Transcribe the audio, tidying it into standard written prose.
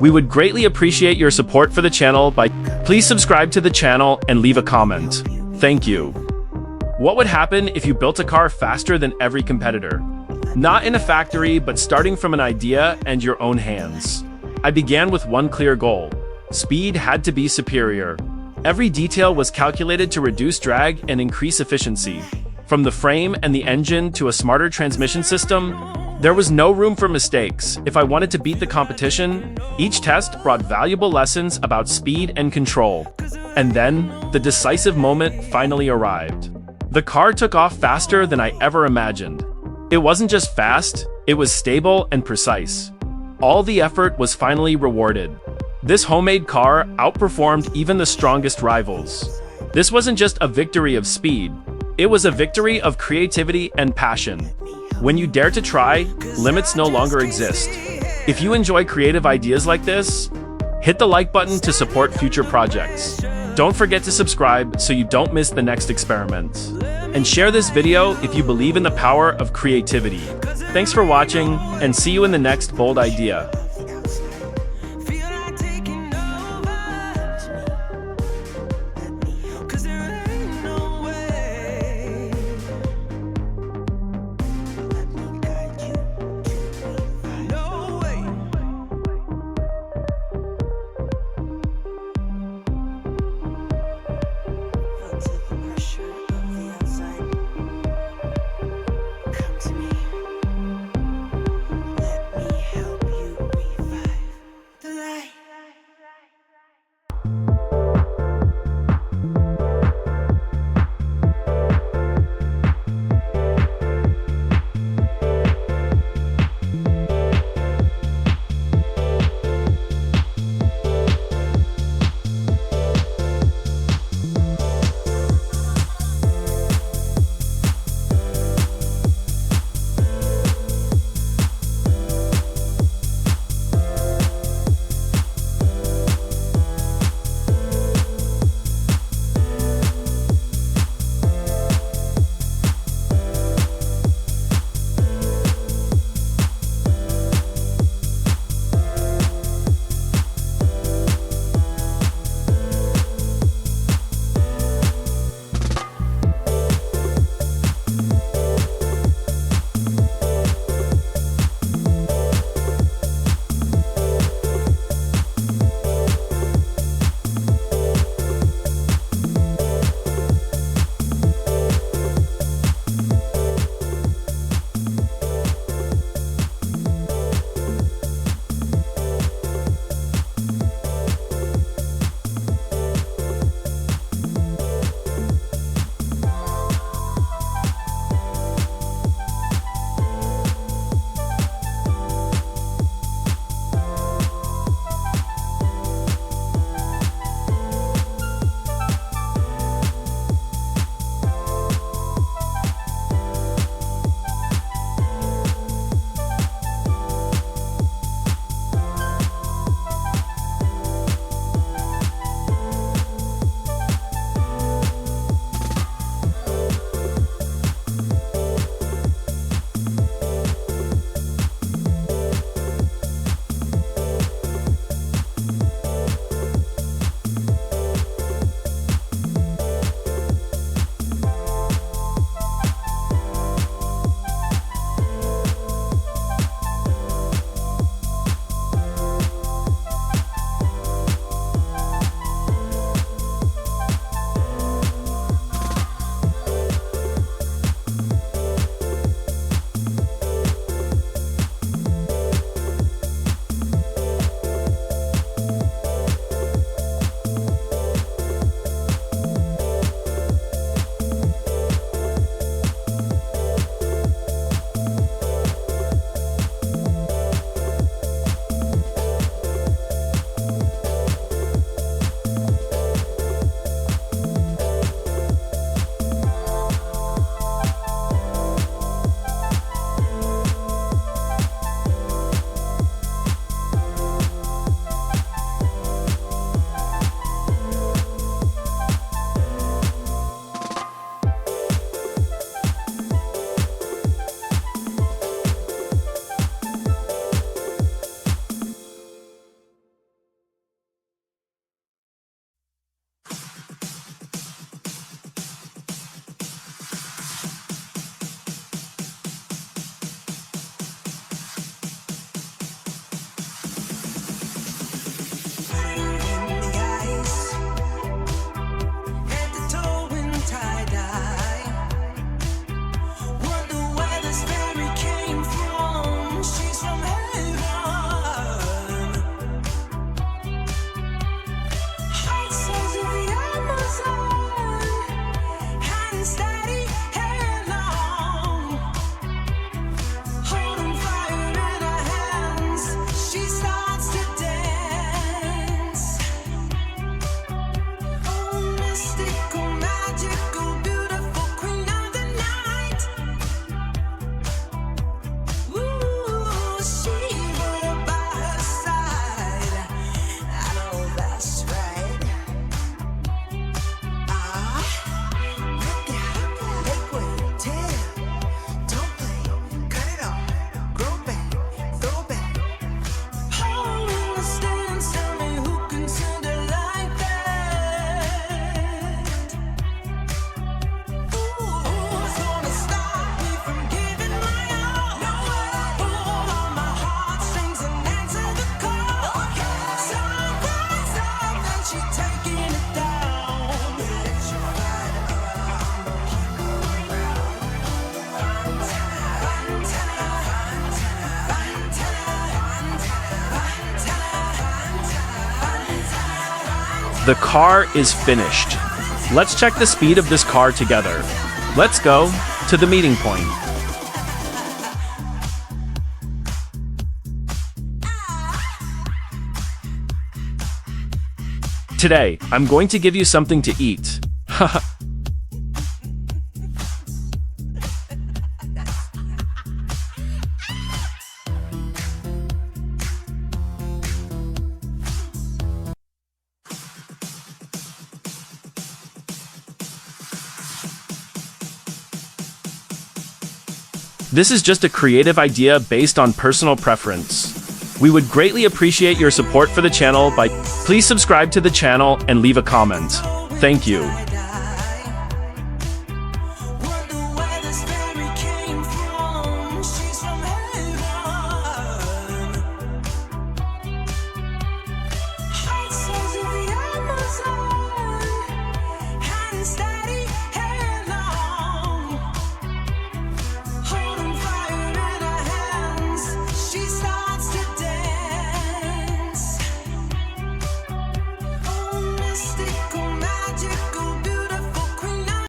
We would greatly appreciate your support for the channel by please subscribe to the channel and leave a comment. Thank you. What would happen if you built a car faster than every competitor? Not in a factory, but starting from an idea and your own hands. I began with one clear goal. Speed had to be superior. Every detail was calculated to reduce drag and increase efficiency. From the frame and the engine to a smarter transmission system, there was no room for mistakes. If I wanted to beat the competition, each test brought valuable lessons about speed and control. And then, the decisive moment finally arrived. The car took off faster than I ever imagined. It wasn't just fast, it was stable and precise. All the effort was finally rewarded. This homemade car outperformed even the strongest rivals. This wasn't just a victory of speed, it was a victory of creativity and passion. When you dare to try, limits no longer exist. If you enjoy creative ideas like this, hit the like button to support future projects. Don't forget to subscribe so you don't miss the next experiment. And share this video if you believe in the power of creativity. Thanks for watching, and see you in the next bold idea. Come to me. Let me help you. The car is finished. Let's check the speed of this car together. Let's go to the meeting point. Today, I'm going to give you something to eat. This is just a creative idea based on personal preference. We would greatly appreciate your support for the channel by please subscribe to the channel and leave a comment. Thank you.